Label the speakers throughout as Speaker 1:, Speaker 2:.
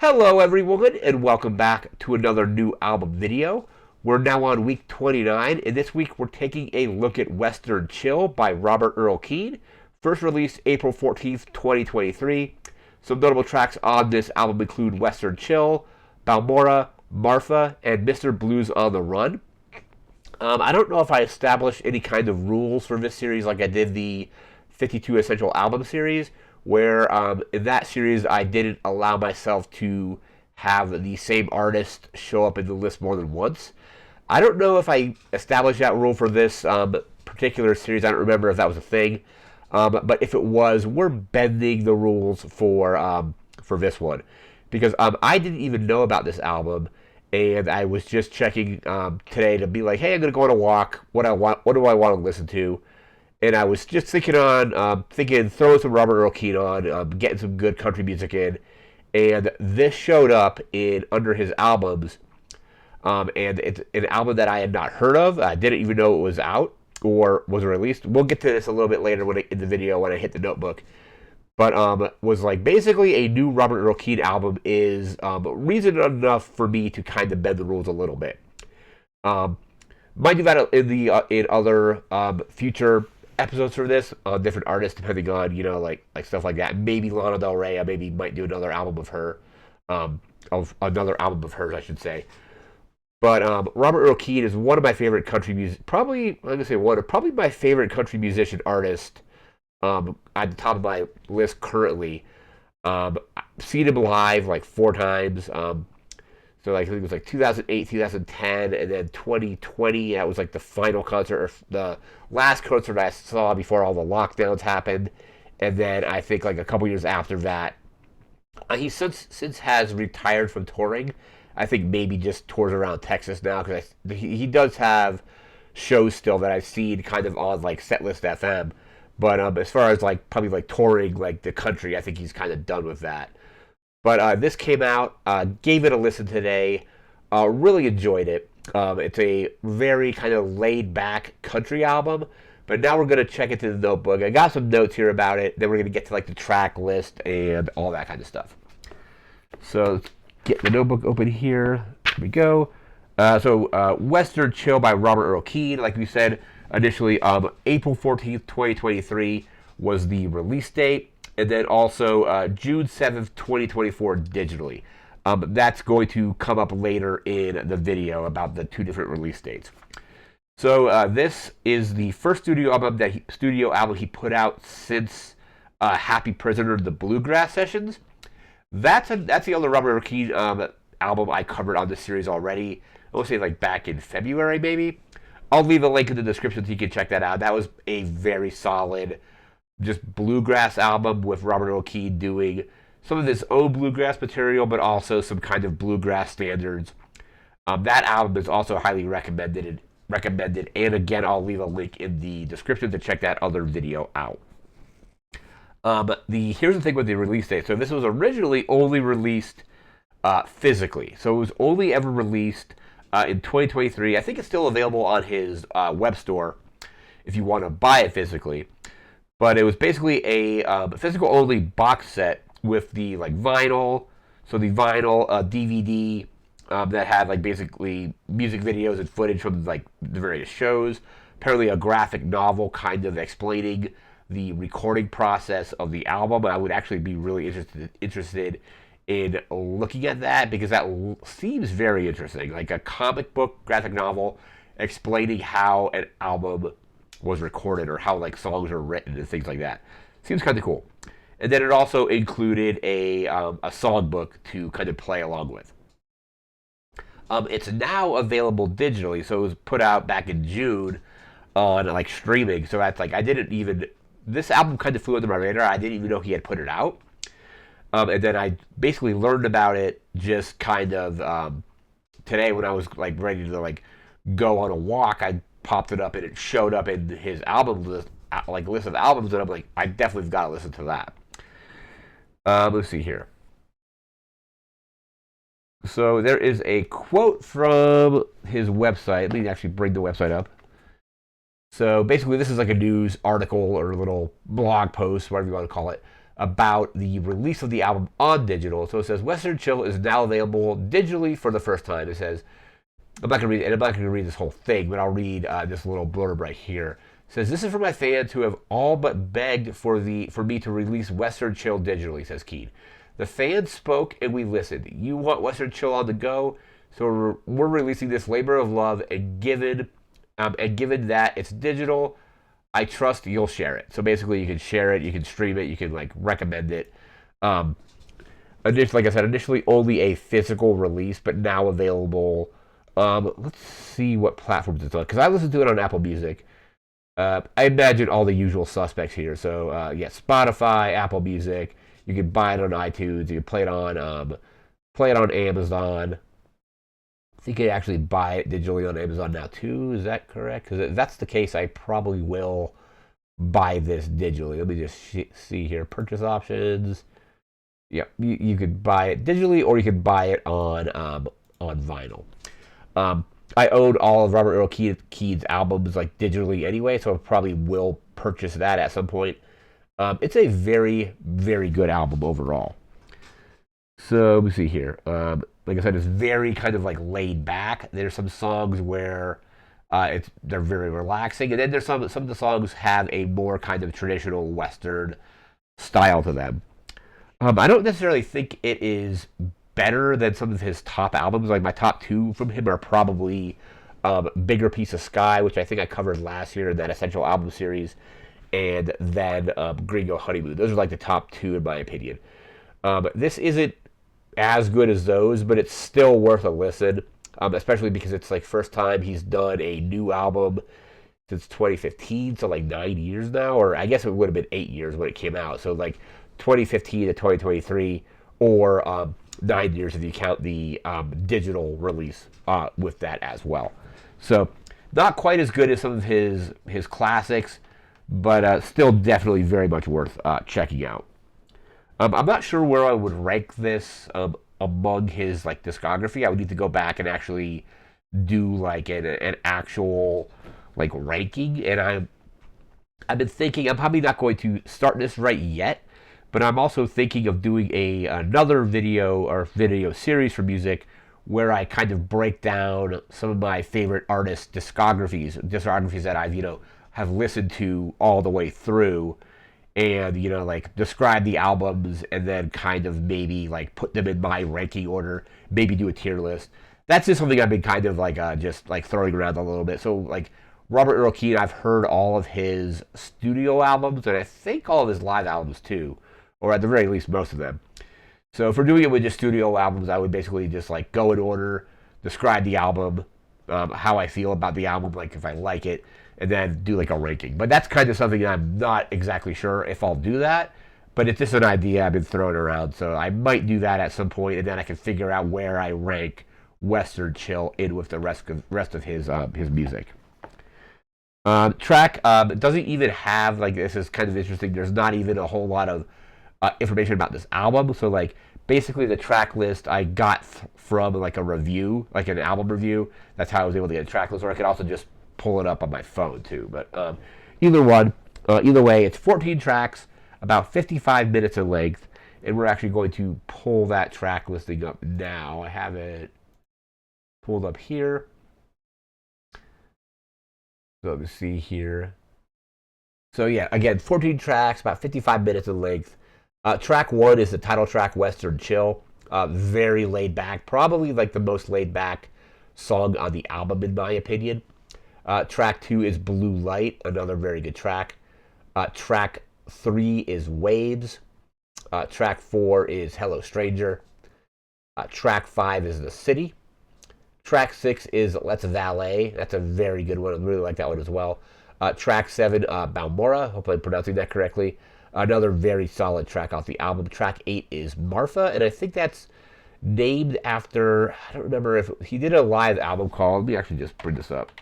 Speaker 1: Hello everyone and welcome back to another new album video. We're now on week 29 and this week we're taking a look at Western Chill by Robert Earl Keen, first released April 14th, 2023. Some notable tracks on this album include Western Chill, Balmora, Marfa, and Mr. Blues on the Run. I don't know if I established any kind of rules for this series like I did the 52 Essential Album series, where in that series I didn't allow myself to have the same artist show up in the list more than once. I don't know if I established that rule for this particular series. I don't remember if that was a thing, but if it was, we're bending the rules for this one because I didn't even know about this album, and I was just checking today to be like, hey, I'm gonna go on a walk. What do I want to listen to? And I was just thinking, throwing some Robert Earl Keen on, getting some good country music in, and this showed up in under his albums, and it's an album that I had not heard of. I didn't even know it was out or was released. We'll get to this a little bit later in the video when I hit the notebook. But was like basically a new Robert Earl Keen album is reason enough for me to kind of bend the rules a little bit. Might do that in other future episodes for this on different artists, depending on like stuff like that. Maybe Lana Del Rey, I maybe might do another album of her, of another album of hers, I should say. But Robert Earl Keen is one of my favorite country music. Probably my favorite country musician artist. At the top of my list currently. I've seen him live like 4 times. So like I think it was like 2008, 2010, and then 2020. That was like the final concert, or the last concert I saw before all the lockdowns happened. And then I think like a couple years after that, he since has retired from touring. I think maybe just tours around Texas now because he does have shows still that I've seen kind of on like Setlist FM. But as far as like probably like touring like the country, I think he's kind of done with that. But this came out, gave it a listen today, really enjoyed it. It's a very kind of laid back country album. But now we're going to check into the notebook. I got some notes here about it. Then we're going to get to like the track list and all that kind of stuff. So let's get the notebook open here. Here we go. Western Chill by Robert Earl Keen, like we said initially, April 14th, 2023 was the release date. And then also June 7th, 2024 digitally. That's going to come up later in the video about the 2 different release dates. So this is the first studio album he put out since Happy Prisoner, the Bluegrass Sessions. That's the other Robert Earl Keen album I covered on this series already. I will say like back in February maybe. I'll leave a link in the description so you can check that out. That was a very solid, just bluegrass album with Robert Earl Keen doing some of his own bluegrass material, but also some kind of bluegrass standards. That album is also highly recommended. And again, I'll leave a link in the description to check that other video out. Here's the thing with the release date. So this was originally only released physically. So it was only ever released in 2023. I think it's still available on his web store if you want to buy it physically. But it was basically a physical only box set with the like vinyl, so the vinyl DVD that had like basically music videos and footage from like the various shows. Apparently a graphic novel kind of explaining the recording process of the album. I would actually be really interested in looking at that because that seems very interesting. Like a comic book graphic novel explaining how an album was recorded or how like songs are written and things like that. Seems kind of cool. And then it also included a songbook to kind of play along with. It's now available digitally, so it was put out back in June on like streaming. So that's like this album kind of flew under my radar. I didn't even know he had put it out. And then I basically learned about it just kind of today when I was like ready to like go on a walk. I popped it up and it showed up in his album list, like list of albums, and I'm like, I definitely got to listen to that. Let's see here. So there is a quote from his website. Let me actually bring the website up. So basically, this is like a news article or a little blog post, whatever you want to call it, about the release of the album on digital. So it says Western Chill is now available digitally for the first time. It says, I'm not going to read this whole thing, but I'll read this little blurb right here. It says, this is for my fans who have all but begged for me to release Western Chill digitally, says Keen. The fans spoke and we listened. You want Western Chill on the go, so we're releasing this labor of love, and given that it's digital, I trust you'll share it. So basically, you can share it, you can stream it, you can like recommend it. Like I said, initially only a physical release, but now available. Let's see what platforms it's on, because I listened to it on Apple Music. I imagine all the usual suspects here. So yeah, Spotify, Apple Music. You can buy it on iTunes. You can play it on Amazon. I think you can actually buy it digitally on Amazon now too. Is that correct? Because if that's the case, I probably will buy this digitally. Let me just see here. Purchase options. Yep, you could buy it digitally, or you could buy it on vinyl. I own all of Robert Earl Keen's albums like digitally anyway, so I probably will purchase that at some point. It's a very, very good album overall. So let me see here. Like I said, it's very kind of like laid back. There's some songs where they're very relaxing, and then there's some of the songs have a more kind of traditional Western style to them. I don't necessarily think it is better than some of his top albums. Like my top two from him are probably Bigger Piece of Sky, which I think I covered last year in that Essential Album series, and then Gringo Honeymoon. Those are like the top two in my opinion. This isn't as good as those, but it's still worth a listen, especially because it's like first time he's done a new album since 2015, so like 9 years now, or I guess it would have been 8 years when it came out. So like 2015 to 2023, or 9 years if you count the digital release with that as well. So not quite as good as some of his classics, but still definitely very much worth checking out. I'm not sure where I would rank this among his like discography. I would need to go back and actually do like an actual like ranking. And I've been thinking I'm probably not going to start this right yet, but I'm also thinking of doing another video series for music where I kind of break down some of my favorite artists' discographies that I've have listened to all the way through, and like describe the albums and then kind of maybe like put them in my ranking order, maybe do a tier list. That's just something I've been kind of like just like throwing around a little bit. So like Robert Earl Keen, I've heard all of his studio albums, and I think all of his live albums too, or at the very least most of them. So if we're doing it with just studio albums, I would basically just like go in order, describe the album, how I feel about the album, like if I like it, and then do like a ranking. But that's kind of something that I'm not exactly sure if I'll do that, but it's just an idea I've been throwing around, so I might do that at some point, and then I can figure out where I rank Western Chill in with the rest of his music. Track doesn't even have, like, this is kind of interesting, there's not even a whole lot of information about this album. So like basically the track list I got from like a review, like an album review. That's how I was able to get a track list, or I could also just pull it up on my phone too. But either way, it's 14 tracks, about 55 minutes in length, and we're actually going to pull that track listing up now. I have it pulled up here. So let me see here. So yeah, again, 14 tracks, about 55 minutes in length. Track 1 is the title track, Western Chill. Very laid back, probably like the most laid back song on the album in my opinion. Track 2 is Blue Light, another very good track. Track 3 is Waves. Track 4 is Hello Stranger. Track 5 is The City. Track 6 is Let's Valet. That's a very good one. I really like that one as well. Track 7, Balmora. Hopefully I'm pronouncing that correctly. Another very solid track off the album. Track 8 is Martha, and I think that's named after, I don't remember if he did a live album called, let me actually just bring this up.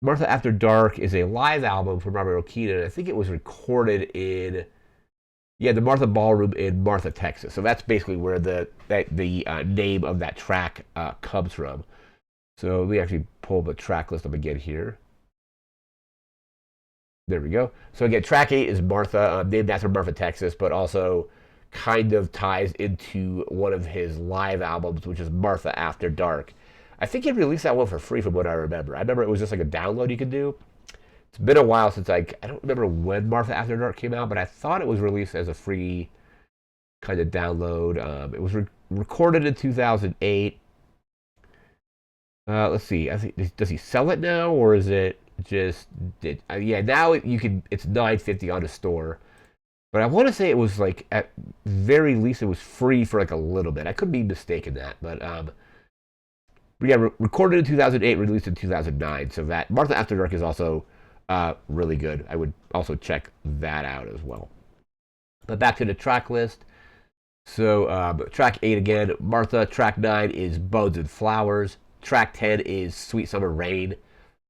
Speaker 1: Martha After Dark is a live album from Robert Earl Keen, and I think it was recorded in the Martha Ballroom in Martha, Texas. So that's basically where the name of that track comes from. So let me actually pull the track list up again here. There we go. So again, track 8 is Martha, named after Martha, Texas, but also kind of ties into one of his live albums, which is Martha After Dark. I think he released that one for free from what I remember. I remember it was just like a download you could do. It's been a while since I don't remember when Martha After Dark came out, but I thought it was released as a free kind of download. It was recorded in 2008. Let's see. I think does he sell it now, or is it just did? Yeah, now you can. It's $9.50 on the store, but I want to say it was like at very least it was free for like a little bit. I could be mistaken that, but yeah, recorded in 2008, released in 2009. So that Martha After Dark is also really good. I would also check that out as well. But back to the track list. So track 8 again, Martha. Track 9 is Buds and Flowers. Track 10 is Sweet Summer Rain.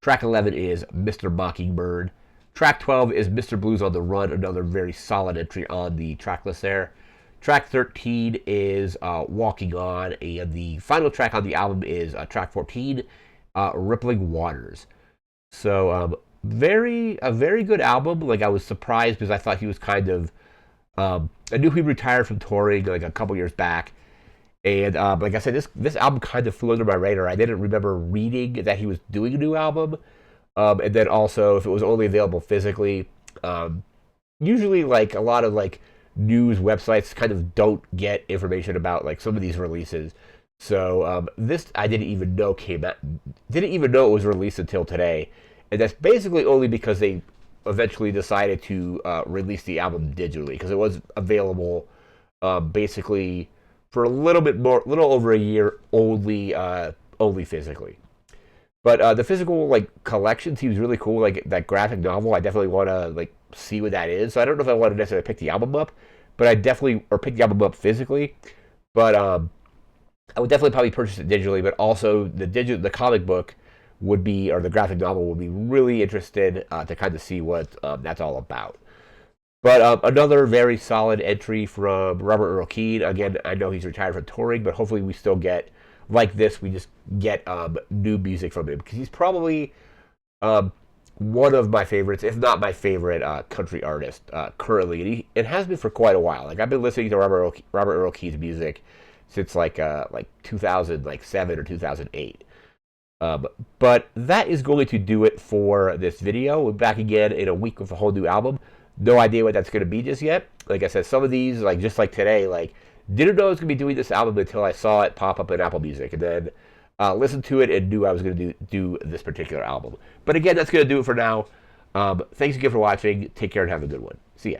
Speaker 1: Track 11 is Mr. Mockingbird. Track 12 is Mr. Blues on the Run, another very solid entry on the track list there. Track 13 is Walking On, and the final track on the album is track 14, Rippling Waters. So a very good album. Like, I was surprised because I thought he was kind of I knew he retired from touring like a couple years back, and like I said, this album kind of flew under my radar. I didn't remember reading that he was doing a new album, and then also if it was only available physically. Usually, like a lot of like news websites kind of don't get information about like some of these releases. So this I didn't even know came out, didn't even know it was released until today, and that's basically only because they eventually decided to release the album digitally because it was available basically for a little over a year only physically. But the physical like collection seems really cool. Like that graphic novel, I definitely want to like see what that is. So I don't know if I want to necessarily pick the album up, but I definitely or pick the album up physically. But I would definitely probably purchase it digitally. But also the comic book would be, or the graphic novel would be really interested to kind of see what that's all about. But another very solid entry from Robert Earl Keen. Again, I know he's retired from touring, but hopefully we still get, like this, we just get new music from him. Because he's probably one of my favorites, if not my favorite country artist currently. And it has been for quite a while. Like, I've been listening to Robert Earl Keen's music since like 2007 or 2008. But that is going to do it for this video. We're back again in a week with a whole new album. No idea what that's going to be just yet. Like I said, some of these, like just like today, like didn't know I was going to be doing this album until I saw it pop up in Apple Music, and then listened to it and knew I was going to do this particular album. But again, that's going to do it for now. Thanks again for watching. Take care and have a good one. See ya.